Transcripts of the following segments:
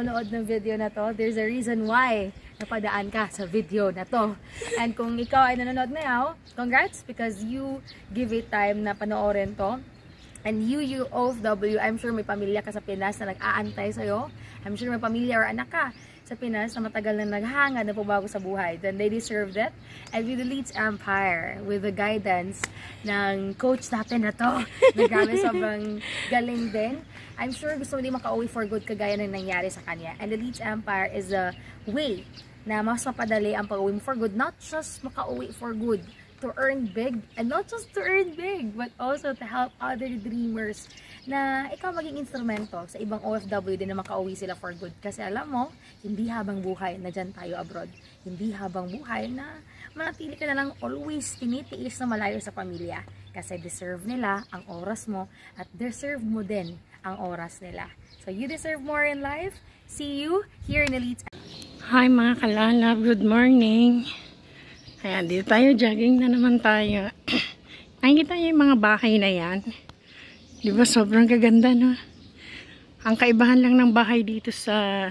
Manood ng video na to, there's a reason why napadaan ka sa video na to. And kung ikaw ay nanonood ngayon, congrats because you give it time na panoorin to. And you OFW, I'm sure may pamilya ka sa Pinas na nag-aantay sa'yo. I'm sure may pamilya or anak ka sa Pinas na matagal na naghangad na pumago sa buhay. Then they deserve that. And with the Leeds Empire, with the guidance ng coach natin na to, na grabe sobrang galing din. I'm sure gusto mo din makauwi for good kagaya ng nangyari sa kanya. And the Leeds Empire is a way na mas mapadali ang pag-uwi mo for good. Not just makauwi for good, to earn big, and not just to earn big, but also to help other dreamers na ikaw maging instrumento sa ibang OFW din na makauwi sila for good. Kasi alam mo, hindi habang buhay na dyan tayo abroad. Hindi habang buhay na manatili ka na lang always tinitiis na malayo sa pamilya. Kasi deserve nila ang oras mo at deserve mo din ang oras nila. So you deserve more in life. See you here in Elite. Hi mga kalala, good morning. Ayan, dito tayo, jogging na naman tayo. Nakikita niyo yung mga bahay na yan. Di ba sobrang gaganda, no? Ang kaibahan lang ng bahay dito sa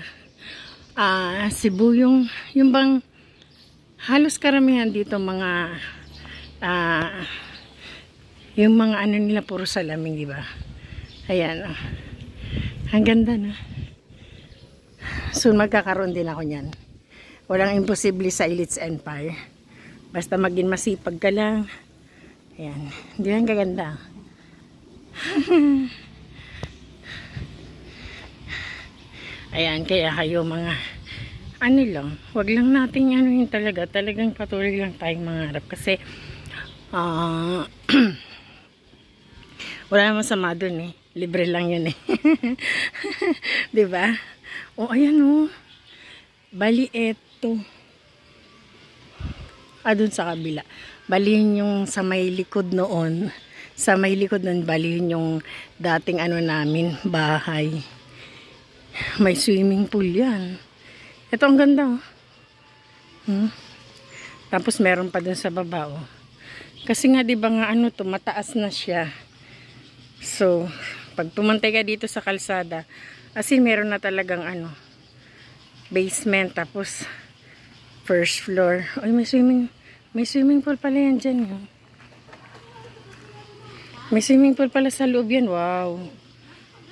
Cebu, yung bang halos karamihan dito mga yung mga ano nila puro salamin, di ba? Ayan, oh. Ang ganda, no? Soon magkakaroon din ako niyan. Walang imposible sa Elite Empire. Basta maging masipag ka lang. Ayan. Hindi lang gaganda. Ayan. Kaya kayo mga ano lang. Wag lang natin ano yun talaga. Talagang patuloy lang tayong mangarap. Kasi wala naman sama dun eh. Libre lang yun eh. Diba? O ayan o. Bali eto. Dun sa kabila. Balihin yung sa may likod noon. Sa may likod noon, balihin yung dating ano namin, bahay. May swimming pool yan. Ito ang ganda, oh. Tapos meron pa dun sa baba, oh. Kasi nga, di ba nga ano to, mataas na siya. So, pag pumantay ka dito sa kalsada, as in, meron na talagang ano, basement, tapos first floor. Ay, may swimming pool pala yan dyan. Yun. May swimming pool pala sa loob yan. Wow.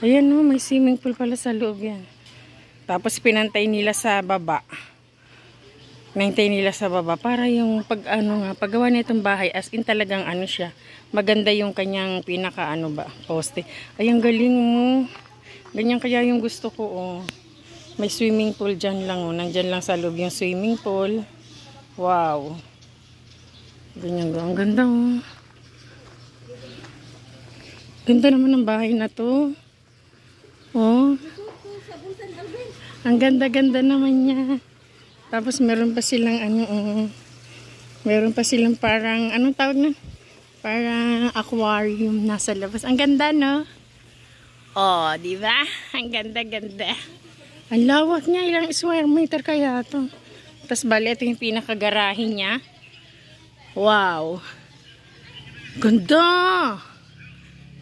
Ayan o, may swimming pool pala sa loob yan. Tapos pinantay nila sa baba. Pinantay nila sa baba. Para yung paggawa nitong bahay, as in talagang ano siya. Maganda yung kanyang pinaka ano ba, poste. Ay, ang galing mo. Ganyan kaya yung gusto ko, oh. May swimming pool dyan lang, oh. Nandyan lang sa loob yung swimming pool. Wow. Ganyan, ang ganda, oh. Ganda naman ng bahay na to. Oh. Ang ganda-ganda naman niya. Tapos meron pa silang ano, oh. Meron pa silang parang, anong tawag na? Parang aquarium nasa labas. Ang ganda, no? Oh, di ba? Ang ganda-ganda. Ang lawak niya. Ilang square meter kaya to? Tapos bali, ito yung pinakagarahe niya. Wow. Ganda.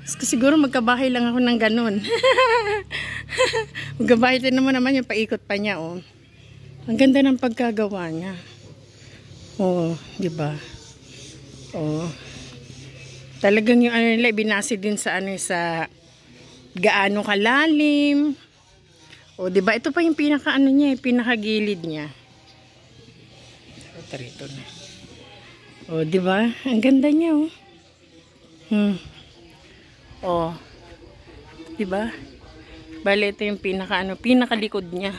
Siguro magkabahay lang ako ng ganun. Magkabahay din naman yung paikot pa niya, oh. Ang ganda ng pagkagawa niya. Oh, di ba? Oh. Talagang yung ano nila, binase din sa ano, sa gaano kalalim. Oh, di ba? Ito pa yung pinaka ano niya, yung pinakagilid niya. Ito na. Oh, di ba? Ang ganda niya, oh. Oh. Di ba? Bale, ito yung pinaka ano, pinakalikod niya.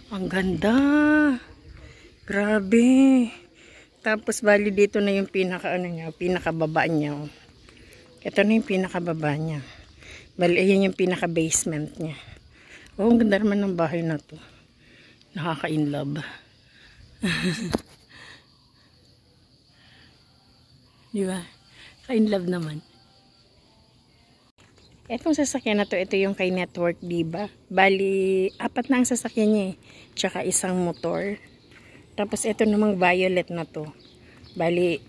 Ang ganda. Grabe. Tapos bali dito na yung pinaka ano niya, pinakababa niya, oh. Ito na yung pinakababa niya. Bali, ayan yung pinaka-basement niya. Oh, ang ganda naman ng bahay na to. Nakaka-inlove. Di ba? Ka-inlove naman. Etong sasakyan na to, ito yung kay Network, diba? Bali, 4 na ang sasakyan niya eh. Tsaka isang motor. Tapos ito namang violet na to. Bali,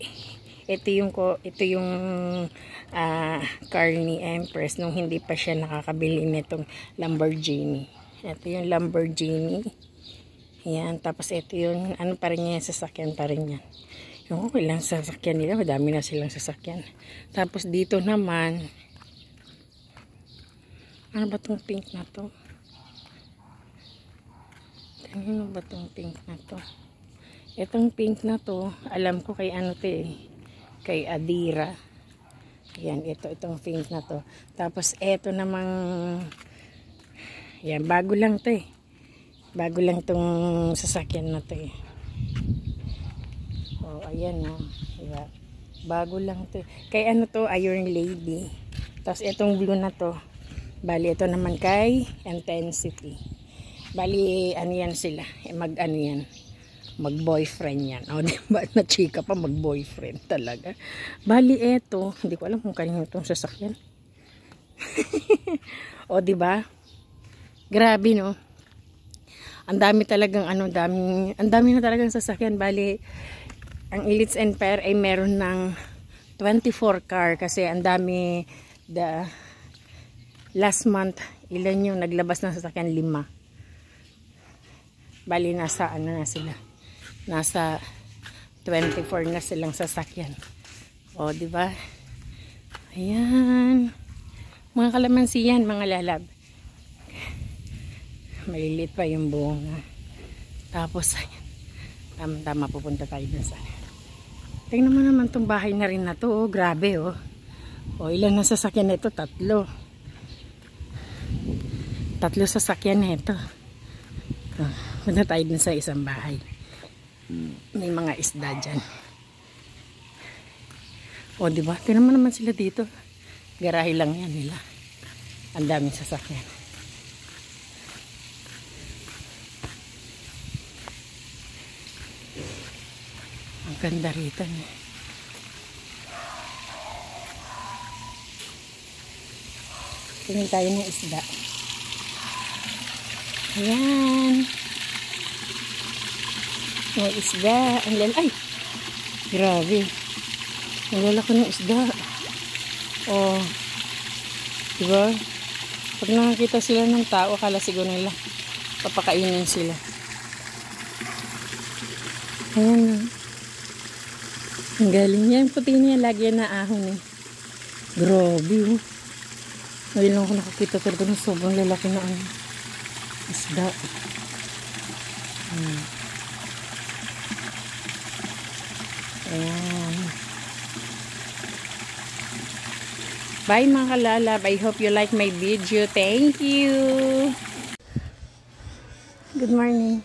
ito yung car ni Empress nung hindi pa siya nakakabili nitong Lamborghini. Ito yung Lamborghini. Ayan, tapos ito yung ano pa rin yan, sasakyan pa rin yan. Yung ilang sasakyan nila, madami na silang sasakyan. Tapos dito naman, ano ba tong pink na to? Ano ba tong pink na to? Itong pink na to, alam ko kay ano to eh, kay Adira. Ayan, itong pink na to. Tapos ito namang, ayan, bago lang to eh. Bago lang tong sasakyan na to eh. Oh, ayan oh. Diba? Bago lang to. Kay ano to, Iron Lady. Tapos itong blue na to, bali ito naman kay Intensity. Bali, ano yan sila? Ano yan? Mag-boyfriend yan. O, diba? Na chika pa, mag-boyfriend talaga. Bali, eto. Hindi ko alam kung kanino itong sasakyan. O, diba? Grabe, no? Ang dami talagang, ang dami na talagang sasakyan. Bali, ang Elites Empire ay meron ng 24 car kasi ang dami, last month, ilan yung naglabas ng sasakyan? 5. Bali, nasa ano na sila? Nasa 24 na silang sasakyan. O, diba? Ayan. Mga kalamansi yan, mga lalab. Maliliit pa yung bunga. Tapos, ayan. Tama-tama, pupunta tayo dun sa. Tingnan mo naman tong bahay na rin na to. Oh, grabe, oh. O, ilan na sasakyan na ito? 3. 3 sasakyan na ito. Punta tayo dun sa isang bahay. May mga isda dyan. O, diba? Tingnan mo naman sila dito. Garahe lang yan nila. Ang daming sasakyan. Ang ganda rito. Tingin tayo ng isda. Ayan. May isda. Ang lalaki. Ay! Grabe. Ang lalaki ng isda. Oh. Diba? Pag nakakita sila ng tao, akala siguro nila papakainin sila. Ayan. Ang galing niya. Yung puti niya. Lagi yan na ahon eh. Grabe. Oh. Ngayon lang ako nakakita talaga ng sobrang lalaki na isda. Ayan. Bye mga kalalab. I hope you like my video. Thank you. Good morning.